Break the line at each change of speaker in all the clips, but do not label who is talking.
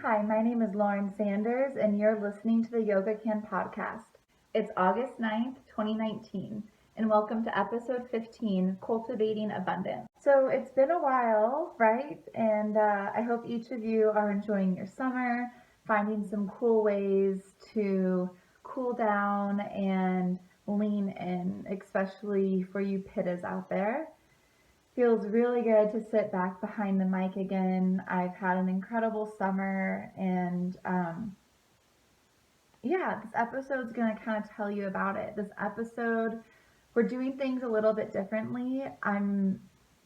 Hi, my name is Lauren Sanders, and you're listening to the Yogakane podcast. It's August 9th, 2019, and welcome to episode 15, Cultivating Abundance. So it's been a while, right? And I hope each of you are enjoying your summer, finding some cool ways to cool down and lean in, especially for you pittas out there. Feels really good to sit back behind the mic again. I've had an incredible summer, and this episode's going to kind of tell you about it. This episode, we're doing things a little bit differently. I'm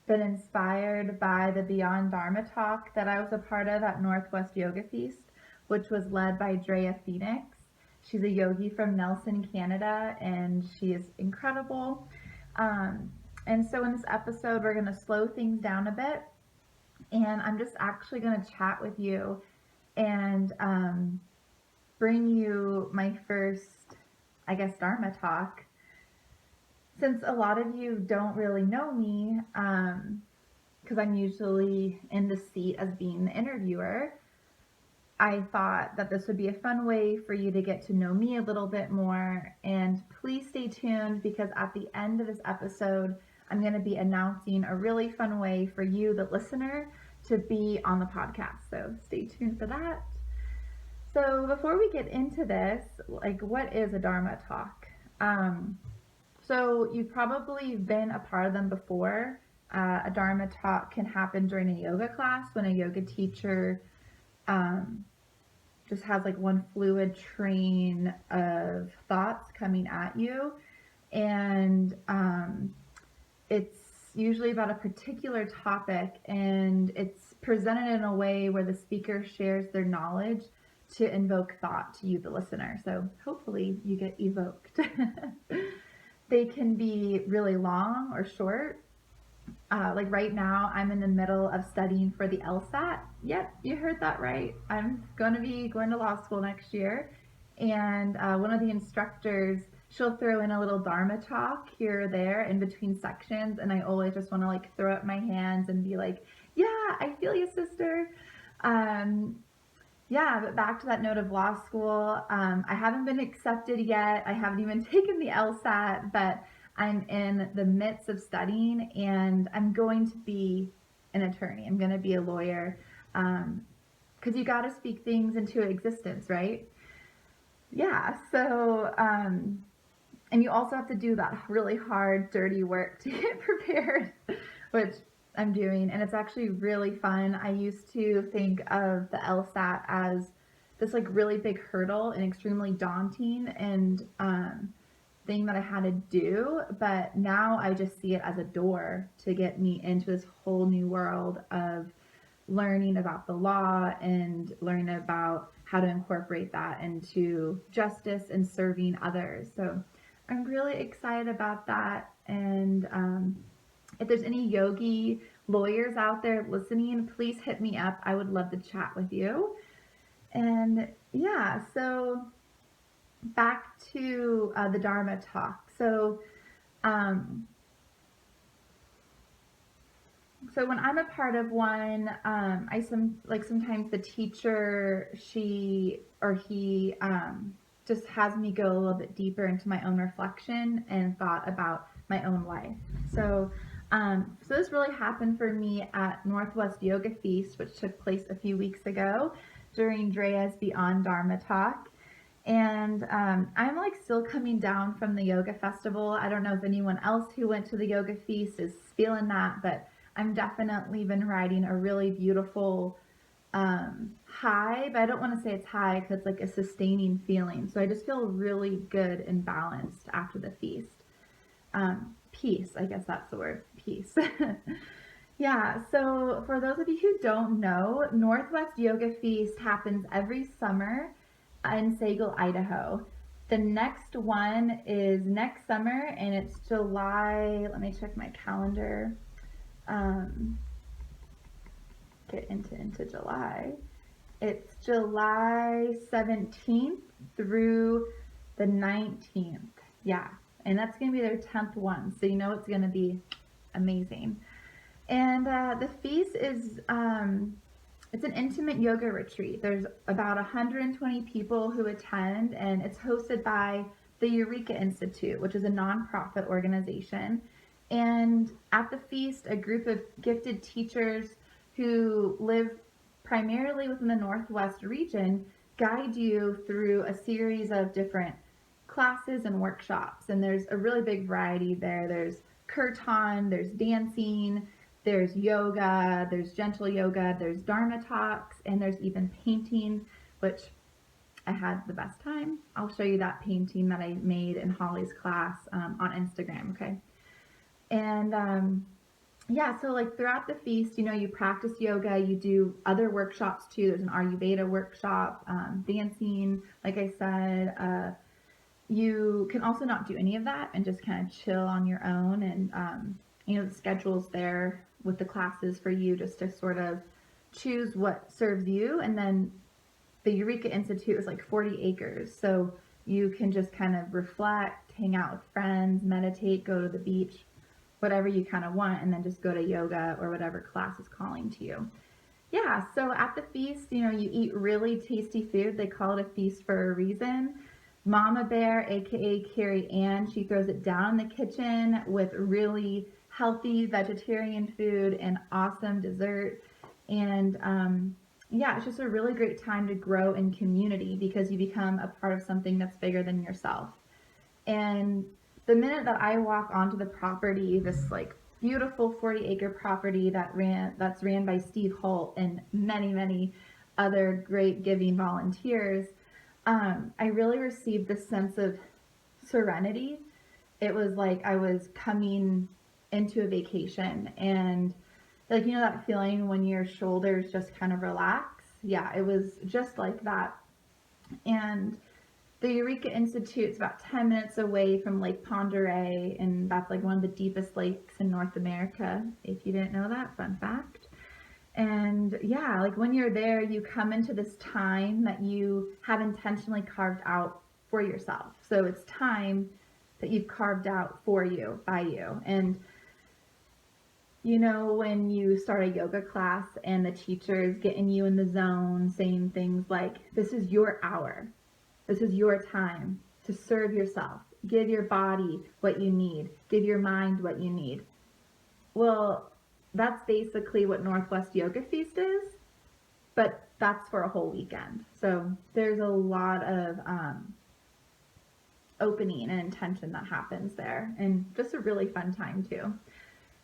been inspired by the Beyond Dharma talk that I was a part of at Northwest Yoga Feast, which was led by Drea. She's a yogi from Nelson, Canada, and she is incredible. And so in this episode, we're going to slow things down a bit, and I'm just actually going to chat with you and bring you my first, Dharma talk. Since a lot of you don't really know me, because I'm usually in the seat as being the interviewer, I thought that this would be a fun way for you to get to know me a little bit more. And please stay tuned, because at the end of this episode, I'm going to be announcing a really fun way for you, the listener, to be on the podcast. So stay tuned for that. So before we get into this, what is a Dharma talk? So you've probably been a part of them before. A Dharma talk can happen during a yoga class when a yoga teacher just has one fluid train of thoughts coming at you. And it's usually about a particular topic, and it's presented in a way where the speaker shares their knowledge to invoke thought to you, the listener. So hopefully you get evoked. They can be really long or short. Like right now, I'm in the middle of studying for the LSAT. Yep, you heard that right. I'm going to be going to law school next year. And one of the instructors, she'll throw in a little Dharma talk here or there in between sections. And I always just want to throw up my hands and be like, yeah, I feel you, sister. But back to that note of law school, I haven't been accepted yet. I haven't even taken the LSAT, but I'm in the midst of studying, and I'm going to be an attorney. I'm going to be a lawyer, because you got to speak things into existence, right? Yeah, so, and you also have to do that really hard, dirty work to get prepared, which I'm doing, and it's actually really fun. I used to think of the LSAT as this really big hurdle and extremely daunting and thing that I had to do, but now I just see it as a door to get me into this whole new world of learning about the law and learning about how to incorporate that into justice and serving others. So I'm really excited about that. And if there's any yogi lawyers out there listening, please hit me up. I would love to chat with you. And so back to the Dharma talk. So when I'm a part of one, sometimes the teacher, she or he just has me go a little bit deeper into my own reflection and thought about my own life. So this really happened for me at Northwest Yoga Feast, which took place a few weeks ago during Drea's Beyond Dharma talk. And I'm still coming down from the yoga festival. I don't know if anyone else who went to the yoga feast is feeling that, but I'm definitely been riding a really beautiful high, but I don't want to say it's high because it's a sustaining feeling. So I just feel really good and balanced after the feast. Peace, I guess that's the word, peace. So for those of you who don't know, Northwest Yoga Feast happens every summer in Sagal, Idaho. The next one is next summer, and it's July, let me check my calendar, get into July. It's July 17th through the 19th. Yeah, and that's going to be their 10th one, so you know it's going to be amazing. And the feast is it's an intimate yoga retreat. There's about 120 people who attend, and it's hosted by the Eureka Institute, which is a nonprofit organization. And at the feast, a group of gifted teachers who live primarily within the Northwest region guide you through a series of different classes and workshops. And there's a really big variety there. There's kirtan, there's dancing, there's yoga, there's gentle yoga, there's dharma talks, and there's even painting, which I had the best time. I'll show you that painting that I made in Holly's class on Instagram, okay? And yeah, so like throughout the feast, you practice yoga, you do other workshops too. There's an Ayurveda workshop, dancing, like I said. You can also not do any of that and just kind of chill on your own. And, the schedule's there with the classes for you just to sort of choose what serves you. And then the Eureka Institute is like 40 acres. So you can just kind of reflect, hang out with friends, meditate, go to the beach, whatever you kind of want, and then just go to yoga or whatever class is calling to you. Yeah, so at the feast, you eat really tasty food. They call it a feast for a reason. Mama Bear, aka Carrie Ann, she throws it down in the kitchen with really healthy vegetarian food and awesome dessert. And yeah, it's just a really great time to grow in community because you become a part of something that's bigger than yourself. And the minute that I walk onto the property, this like beautiful 40-acre property that's ran by Steve Holt and many, many other great giving volunteers, I really received this sense of serenity. It was like I was coming into a vacation, and like, that feeling when your shoulders just kind of relax? Yeah, it was just like that. And the Eureka Institute is about 10 minutes away from Lake Pend Oreille, and that's like one of the deepest lakes in North America. If you didn't know that, fun fact. And yeah, like when you're there, you come into this time that you have intentionally carved out for yourself. So it's time that you've carved out for you, by you. And when you start a yoga class and the teacher is getting you in the zone, saying things like, this is your hour. This is your time to serve yourself. Give your body what you need. Give your mind what you need. Well, that's basically what Northwest Yoga Feast is, but that's for a whole weekend. So there's a lot of opening and intention that happens there, and just a really fun time too.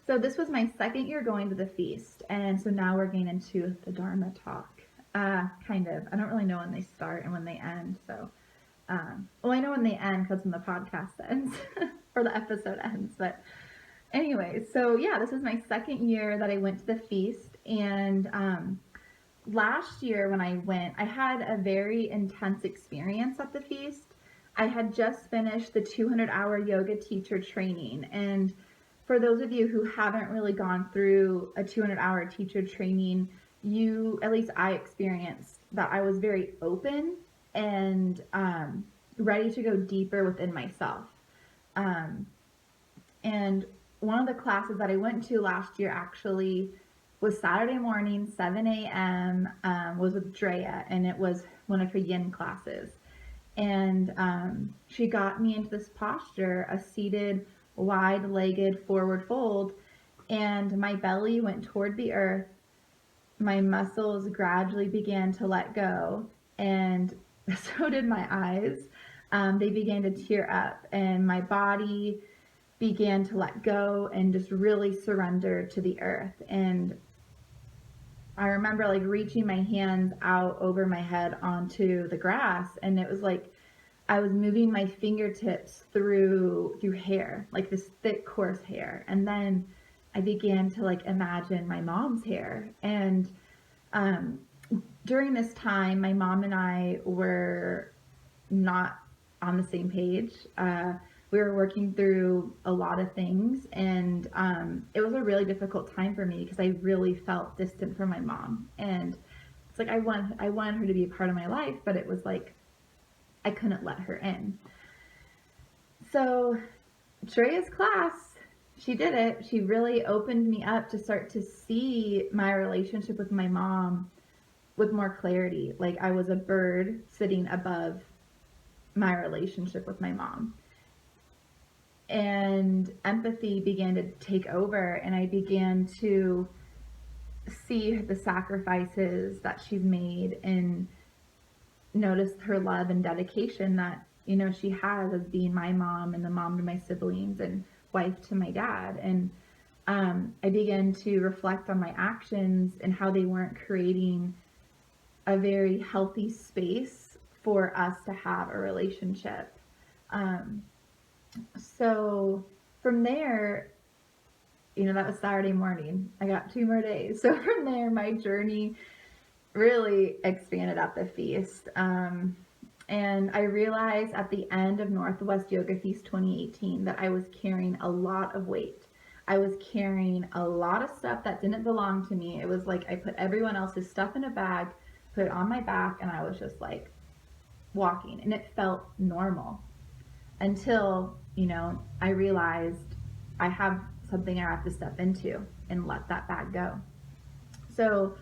So this was my second year going to the feast, and so now we're getting into the Dharma talk. Kind of. I don't really know when they start and when they end, so well, I know when they end because when the podcast ends or the episode ends, but anyway, so yeah, this is my second year that I went to the feast, and last year when I went, I had a very intense experience at the feast. I had just finished the 200-hour yoga teacher training, and for those of you who haven't really gone through a 200-hour teacher training, at least I experienced that I was very open and ready to go deeper within myself. And one of the classes that I went to last year actually was Saturday morning, 7 a.m., was with Drea, and it was one of her yin classes. And she got me into this posture, a seated, wide-legged forward fold, and my belly went toward the earth. My muscles gradually began to let go, and so did my eyes. They began to tear up, and my body began to let go and just really surrender to the earth. And I remember like reaching my hands out over my head onto the grass, and it was like I was moving my fingertips through hair, like this thick, coarse hair. And then I began to like imagine my mom's hair. And during this time, my mom and I were not on the same page. We were working through a lot of things, and it was a really difficult time for me because I really felt distant from my mom. And it's like I wanted her to be a part of my life, but it was like I couldn't let her in. So Drea's class, she did it. She really opened me up to start to see my relationship with my mom with more clarity. Like I was a bird sitting above my relationship with my mom. And empathy began to take over, and I began to see the sacrifices that she's made and notice her love and dedication that, you know, she has as being my mom and the mom to my siblings and wife to my dad. And I began to reflect on my actions and how they weren't creating a very healthy space for us to have a relationship. So from there, you know, that was Saturday morning. I got 2 more days. So from there, my journey really expanded at the feast. And I realized at the end of Northwest Yoga Feast 2018 that I was carrying a lot of weight. I was carrying a lot of stuff that didn't belong to me. It was like I put everyone else's stuff in a bag, put it on my back, and I was just like walking. And it felt normal until, you know, I realized I have something I have to step into and let that bag go. So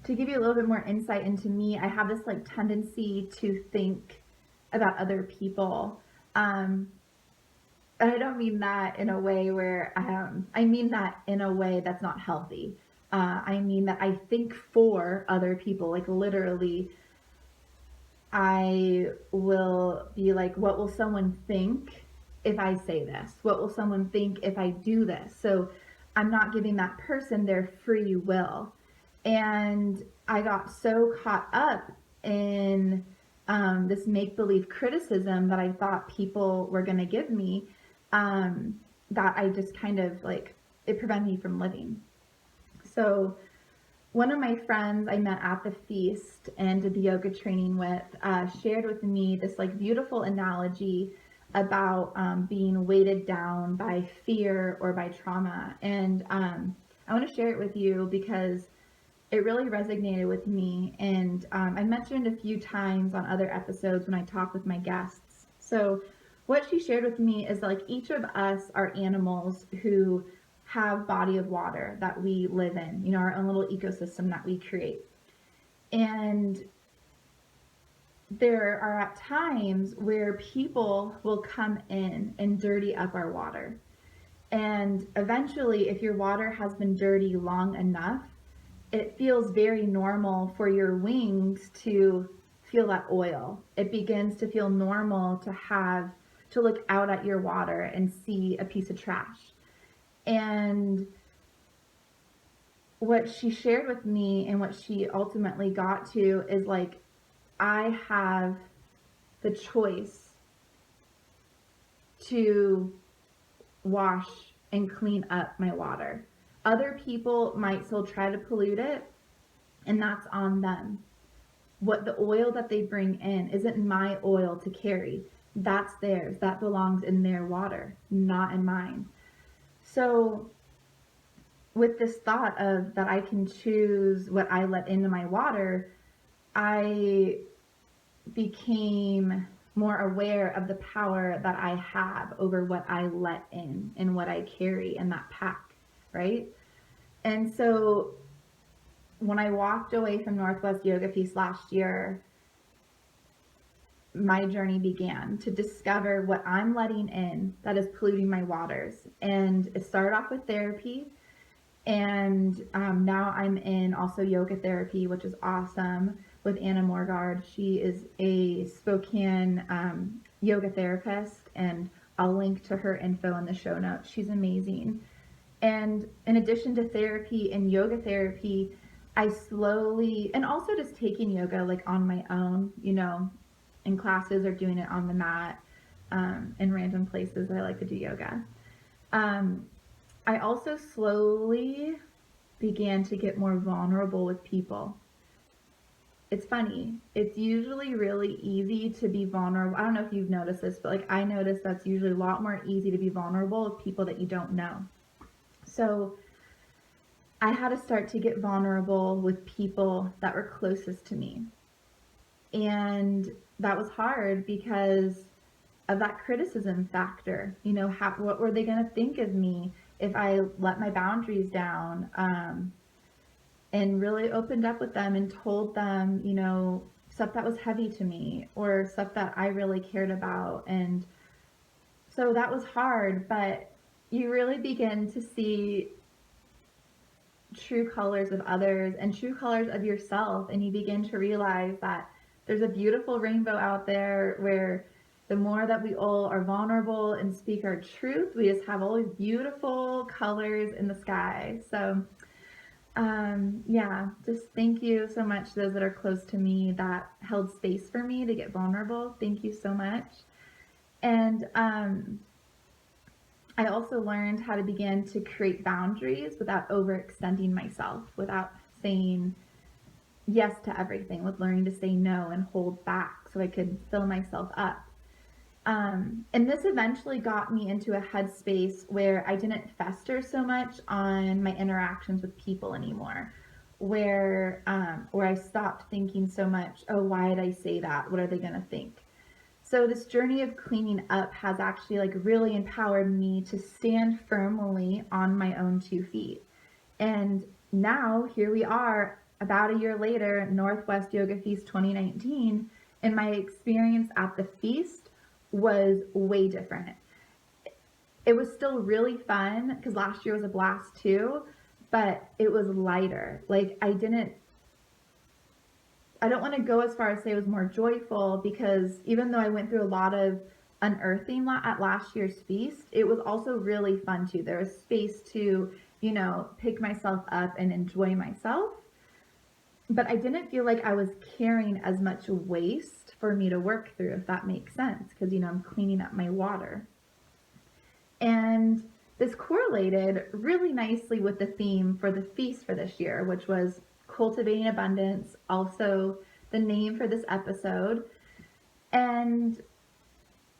to give you a little bit more insight into me, I have this like tendency to think about other people. And I don't mean that in a way where I mean that in a way that's not healthy. I mean that I think for other people, like literally, I will be like, what will someone think if I say this? What will someone think if I do this? So I'm not giving that person their free will. And I got so caught up in this make-believe criticism that I thought people were going to give me, that I just kind of like, it prevented me from living. So one of my friends I met at the feast and did the yoga training with shared with me this like beautiful analogy about being weighted down by fear or by trauma. And I want to share it with you because it really resonated with me. And I mentioned a few times on other episodes when I talk with my guests. So what she shared with me is like each of us are animals who have body of water that we live in, you know, our own little ecosystem that we create. And there are at times where people will come in and dirty up our water. And eventually, if your water has been dirty long enough, it feels very normal for your wings to feel that oil. It begins to feel normal to look out at your water and see a piece of trash. And what she shared with me and what she ultimately got to is like, I have the choice to wash and clean up my water. Other people might still try to pollute it, and that's on them. What the oil that they bring in isn't my oil to carry. That's theirs. That belongs in their water, not in mine. So with this thought of that I can choose what I let into my water, I became more aware of the power that I have over what I let in and what I carry in that pack, right? And so when I walked away from Northwest Yoga Feast last year, my journey began to discover what I'm letting in that is polluting my waters. And it started off with therapy. And now I'm in also yoga therapy, which is awesome, with Anna Morgard. She is a Spokane yoga therapist, and I'll link to her info in the show notes. She's amazing. And in addition to therapy and yoga therapy, I slowly, and also just taking yoga like on my own, you know, in classes or doing it on the mat, in random places that I like to do yoga. I also slowly began to get more vulnerable with people. It's funny. It's usually really easy to be vulnerable. I don't know if you've noticed this, but like I noticed that's usually a lot more easy to be vulnerable with people that you don't know. So I had to start to get vulnerable with people that were closest to me. And that was hard because of that criticism factor. You know, what were they going to think of me if I let my boundaries down? and really opened up with them and told them, stuff that was heavy to me or stuff that I really cared about. And so that was hard, but you really begin to see true colors of others and true colors of yourself. And you begin to realize that there's a beautiful rainbow out there where the more that we all are vulnerable and speak our truth, we just have all these beautiful colors in the sky. So, yeah, just thank you so much, those that are close to me that held space for me to get vulnerable. Thank you so much. And I also learned how to begin to create boundaries without overextending myself, without saying yes to everything, with learning to say no and hold back so I could fill myself up. And this eventually got me into a headspace where I didn't fester so much on my interactions with people anymore, where I stopped thinking so much, oh, why did I say that? What are they going to think? So this journey of cleaning up has actually really empowered me to stand firmly on my own 2 feet. And now here we are about a year later, Northwest Yoga Feast 2019, and my experience at the feast was way different. It was still really fun because last year was a blast too, but it was lighter. I don't want to go as far as say it was more joyful, because even though I went through a lot of unearthing at last year's feast, it was also really fun too. There was space to, pick myself up and enjoy myself. But I didn't feel like I was carrying as much waste for me to work through, if that makes sense, because, I'm cleaning up my water. And this correlated really nicely with the theme for the feast for this year, which was Cultivating Abundance, also the name for this episode. And,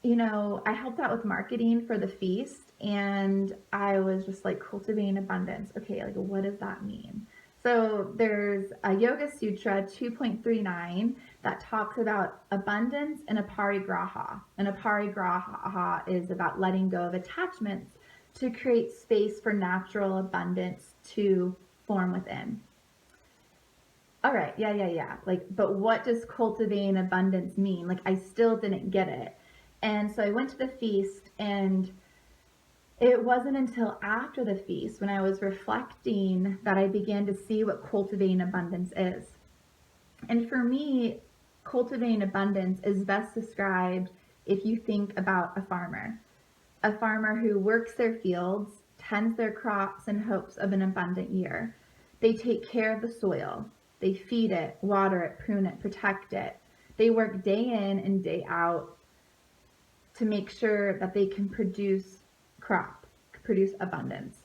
I helped out with marketing for the feast, and I was just like, cultivating abundance. Okay, what does that mean? So there's a Yoga Sutra 2.39 that talks about abundance and aparigraha. And aparigraha is about letting go of attachments to create space for natural abundance to form within. All right, yeah. But what does cultivating abundance mean? I still didn't get it. And so I went to the feast, and it wasn't until after the feast, when I was reflecting, that I began to see what cultivating abundance is. And for me, cultivating abundance is best described if you think about a farmer who works their fields, tends their crops in hopes of an abundant year. They take care of the soil. They feed it, water it, prune it, protect it. They work day in and day out to make sure that they can produce abundance.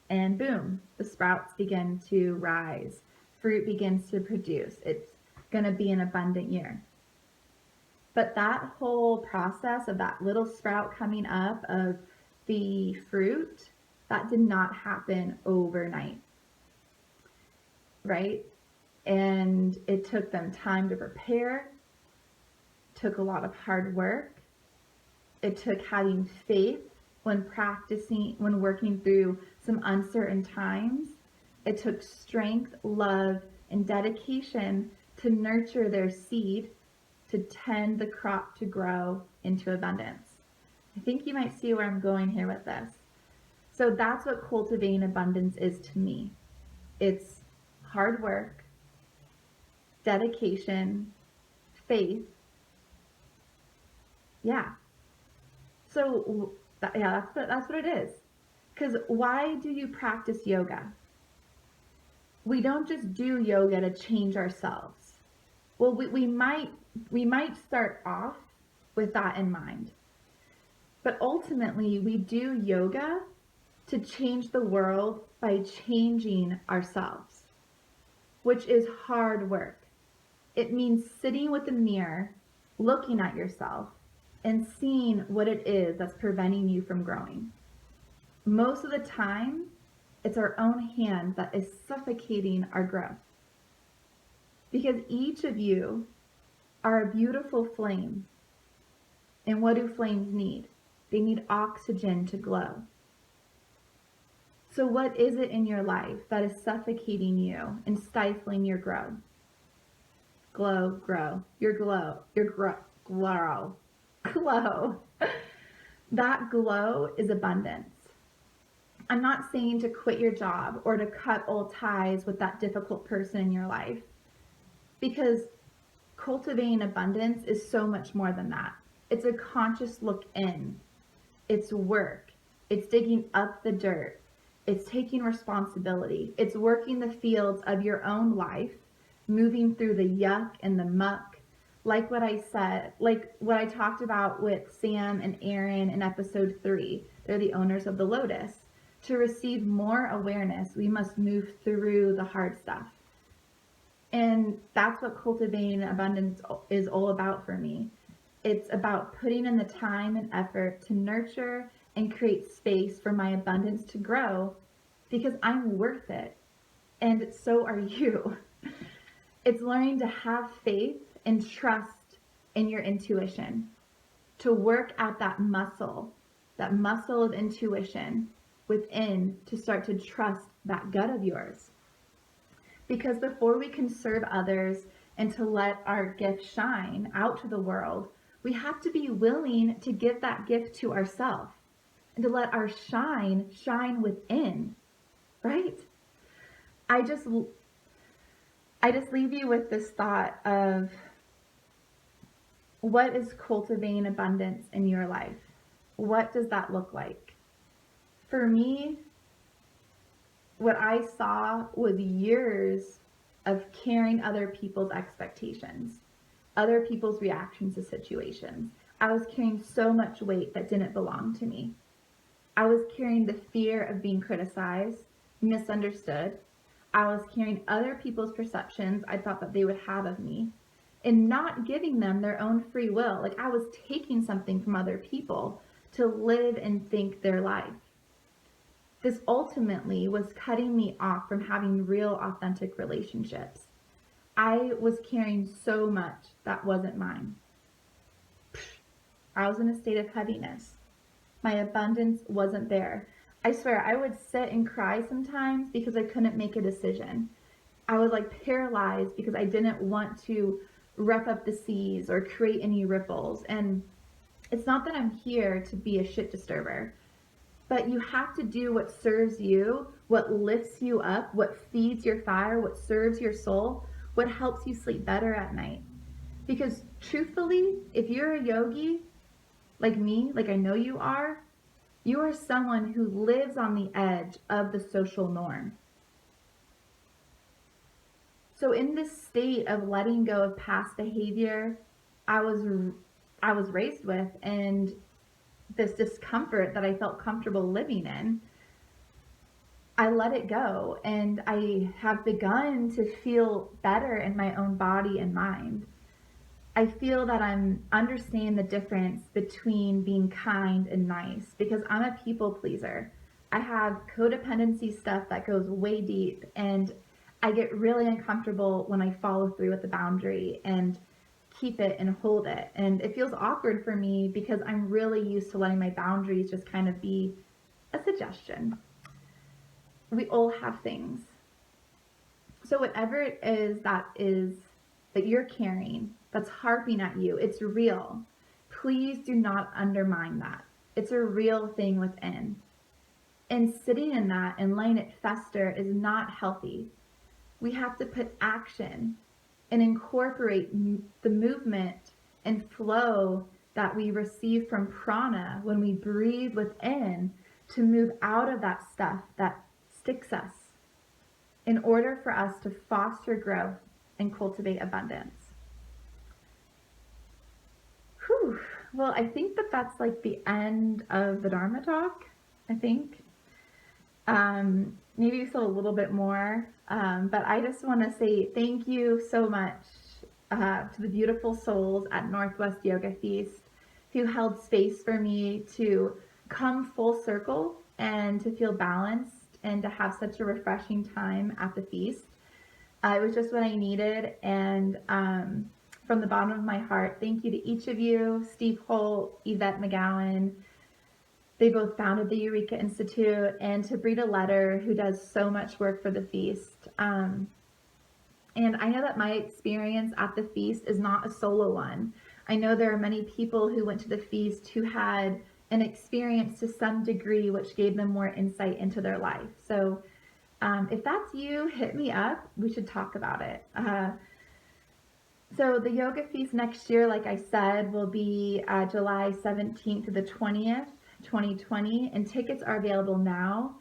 And boom, the sprouts begin to rise. Fruit begins to produce. It's going to be an abundant year. But that whole process of that little sprout coming up of the fruit, that did not happen overnight, right? And it took them time to prepare, took a lot of hard work. It took having faith when working through some uncertain times. It took strength, love, and dedication to nurture their seed, to tend the crop to grow into abundance. I think you might see where I'm going here with this. So that's what cultivating abundance is to me. It's hard work, dedication, faith. Yeah. So that's what it is. Because why do you practice yoga? We don't just do yoga to change ourselves. Well, we might start off with that in mind. But ultimately, we do yoga to change the world by changing ourselves, which is hard work. It means sitting with a mirror, looking at yourself, and seeing what it is that's preventing you from growing. Most of the time, it's our own hand that is suffocating our growth. Because each of you are a beautiful flame. And what do flames need? They need oxygen to glow. So what is it in your life that is suffocating you and stifling your growth? Grow. Your glow. Glow. That glow is abundance. I'm not saying to quit your job or to cut old ties with that difficult person in your life, because cultivating abundance is so much more than that. It's a conscious look in. It's work. It's digging up the dirt. It's taking responsibility. It's working the fields of your own life, moving through the yuck and the muck. Like what I said, like what I talked about with Sam and Aaron in episode 3. They're the owners of the Lotus. To receive more awareness, we must move through the hard stuff. And that's what cultivating abundance is all about for me. It's about putting in the time and effort to nurture and create space for my abundance to grow, because I'm worth it. And so are you. It's learning to have faith and trust in your intuition, to work at that muscle of intuition within, to start to trust that gut of yours. Because before we can serve others and to let our gift shine out to the world, we have to be willing to give that gift to ourselves and to let our shine within, right? I just leave you with this thought of, what is cultivating abundance in your life? What does that look like? For me, what I saw was years of carrying other people's expectations, other people's reactions to situations. I was carrying so much weight that didn't belong to me. I was carrying the fear of being criticized, misunderstood. I was carrying other people's perceptions I thought that they would have of me, and not giving them their own free will. Like, I was taking something from other people to live and think their life. This ultimately was cutting me off from having real, authentic relationships. I was carrying so much that wasn't mine. I was in a state of heaviness. My abundance wasn't there. I swear, I would sit and cry sometimes because I couldn't make a decision. I was like paralyzed because I didn't want to rough up the seas or create any ripples. And it's not that I'm here to be a shit disturber, but you have to do what serves you, what lifts you up, what feeds your fire, what serves your soul, what helps you sleep better at night. Because truthfully, if you're a yogi like me, like I know you are someone who lives on the edge of the social norm. So in this state of letting go of past behavior I was raised with, and this discomfort that I felt comfortable living in, I let it go, and I have begun to feel better in my own body and mind. I feel that I'm understanding the difference between being kind and nice, because I'm a people pleaser. I have codependency stuff that goes way deep, and I get really uncomfortable when I follow through with the boundary and keep it and hold it. And it feels awkward for me because I'm really used to letting my boundaries just kind of be a suggestion. We all have things. So whatever it is that you're carrying, that's harping at you, it's real. Please do not undermine that. It's a real thing within. And sitting in that and letting it fester is not healthy. We have to put action and incorporate the movement and flow that we receive from prana when we breathe within, to move out of that stuff that sticks us, in order for us to foster growth and cultivate abundance. Whew. Well, I think that's like the end of the Dharma talk, I think. Maybe still a little bit more, but I just want to say thank you so much to the beautiful souls at Northwest Yoga Feast who held space for me to come full circle and to feel balanced and to have such a refreshing time at the feast. It was just what I needed, and from the bottom of my heart, thank you to each of you, Steve Holt, Yvette McGowan, They both founded the Eureka Institute, and to Brita Letter, who does so much work for the feast. And I know that my experience at the feast is not a solo one. I know there are many people who went to the feast who had an experience to some degree which gave them more insight into their life. So if that's you, hit me up. We should talk about it. So the yoga feast next year, like I said, will be July 17th to the 20th, 2020, and tickets are available now.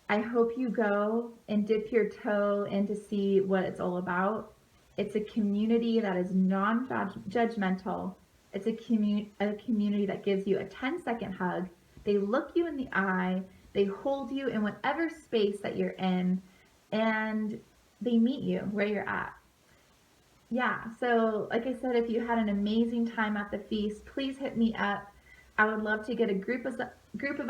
I hope you go and dip your toe in to see what it's all about. It's a community that is non-judgmental. It's a community that gives you a 10-second hug. They look you in the eye. They hold you in whatever space that you're in, and they meet you where you're at. Yeah, so like I said, if you had an amazing time at the feast, please hit me up. I would love to get a group of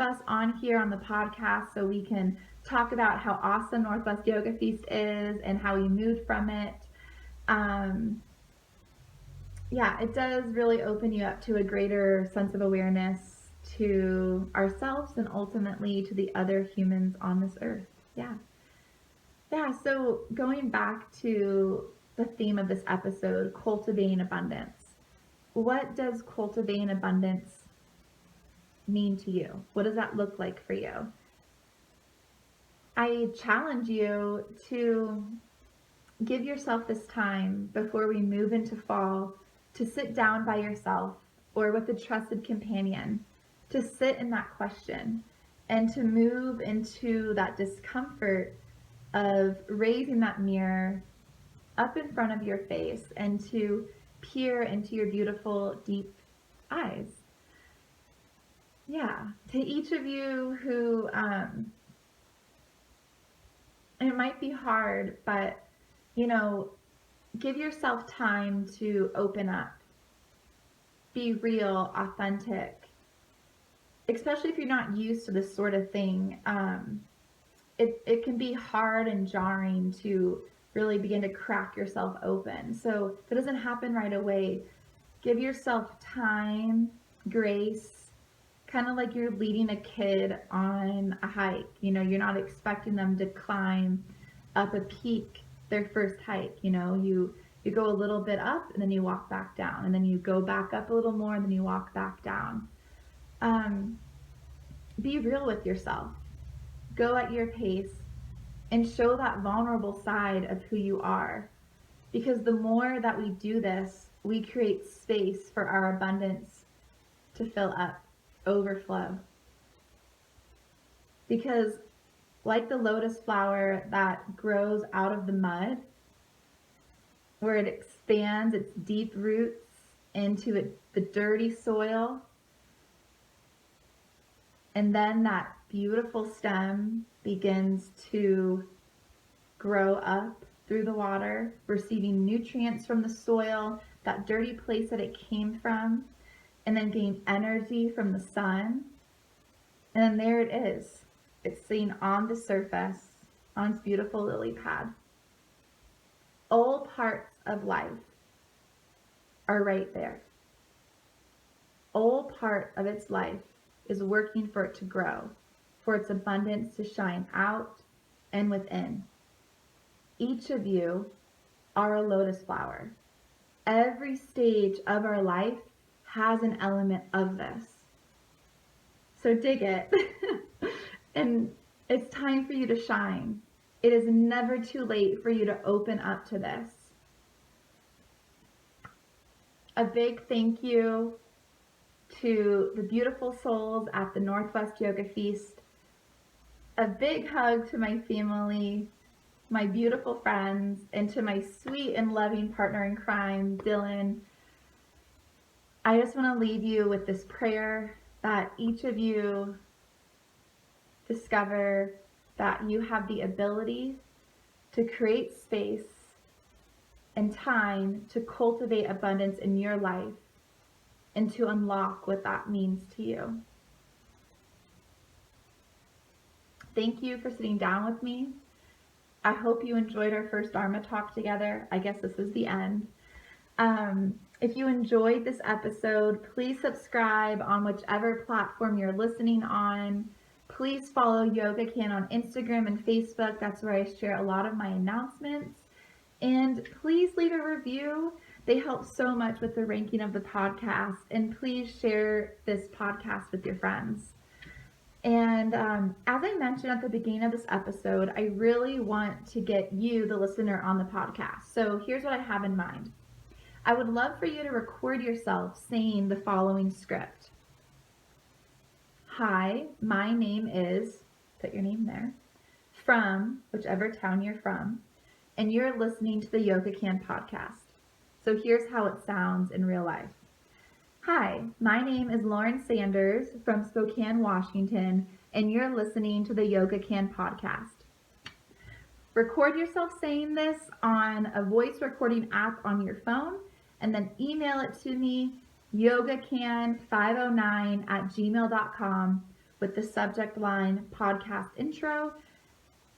us on here on the podcast so we can talk about how awesome Northwest Yoga Feast is and how we moved from it. Yeah, it does really open you up to a greater sense of awareness to ourselves and ultimately to the other humans on this earth. Yeah. Yeah, so going back to the theme of this episode, cultivating abundance. What does cultivating abundance mean to you? What does that look like for you? I challenge you to give yourself this time before we move into fall to sit down by yourself or with a trusted companion, to sit in that question and to move into that discomfort of raising that mirror up in front of your face and to peer into your beautiful, deep eyes. Yeah, to each of you who, it might be hard, but, give yourself time to open up, be real, authentic, especially if you're not used to this sort of thing. It can be hard and jarring to really begin to crack yourself open. So if it doesn't happen right away, give yourself time, grace, kind of like you're leading a kid on a hike. You're not expecting them to climb up a peak their first hike. You go a little bit up and then you walk back down, and then you go back up a little more and then you walk back down. Be real with yourself. Go at your pace and show that vulnerable side of who you are. Because the more that we do this, we create space for our abundance to fill up, overflow. Because like the lotus flower that grows out of the mud, where it expands its deep roots into the dirty soil, and then that beautiful stem begins to grow up through the water, receiving nutrients from the soil, that dirty place that it came from, and then gain energy from the sun. And then there it is. It's seen on the surface, on its beautiful lily pad. All parts of life are right there. All part of its life is working for it to grow, for its abundance to shine out and within. Each of you are a lotus flower. Every stage of our life has an element of this. So dig it. And it's time for you to shine. It is never too late for you to open up to this. A big thank you to the beautiful souls at the Northwest Yoga Feast. A big hug to my family, my beautiful friends, and to my sweet and loving partner in crime, Dylan. I just want to leave you with this prayer that each of you discover that you have the ability to create space and time to cultivate abundance in your life and to unlock what that means to you. Thank you for sitting down with me. I hope you enjoyed our first Dharma talk together. I guess this is the end. If you enjoyed this episode, please subscribe on whichever platform you're listening on. Please follow Yogakane on Instagram and Facebook. That's where I share a lot of my announcements. And please leave a review. They help so much with the ranking of the podcast. And please share this podcast with your friends. And as I mentioned at the beginning of this episode, I really want to get you, the listener, on the podcast. So here's what I have in mind. I would love for you to record yourself saying the following script. Hi, my name is, put your name there, from whichever town you're from, and you're listening to the Yogakane podcast. So here's how it sounds in real life. Hi, my name is Lauren Sanders from Spokane, Washington, and you're listening to the Yogakane podcast. Record yourself saying this on a voice recording app on your phone, and then email it to me, yogakane509@gmail.com, with the subject line podcast intro.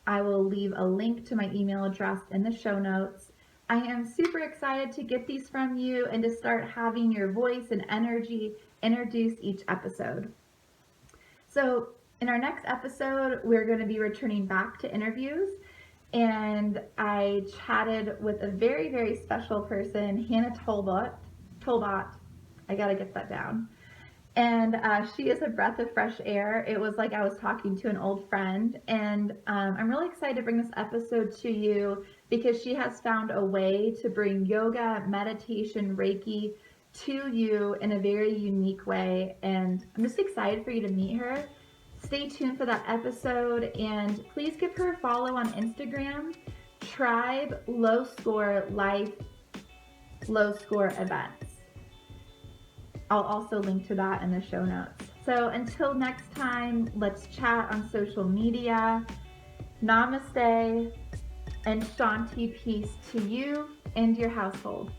I will leave a link to my email address in the show notes. I am super excited to get these from you and to start having your voice and energy introduce each episode. So in our next episode, we're going to be returning back to interviews. And I chatted with a very, very special person, Hannah Tolbot. I gotta get that down. And she is a breath of fresh air. It was like I was talking to an old friend. And I'm really excited to bring this episode to you because she has found a way to bring yoga, meditation, Reiki to you in a very unique way. And I'm just excited for you to meet her. Stay tuned for that episode, and please give her a follow on Instagram, Tribe Low Score Life Low Score Events. I'll also link to that in the show notes. So until next time, let's chat on social media. Namaste and Shanti Peace to you and your household.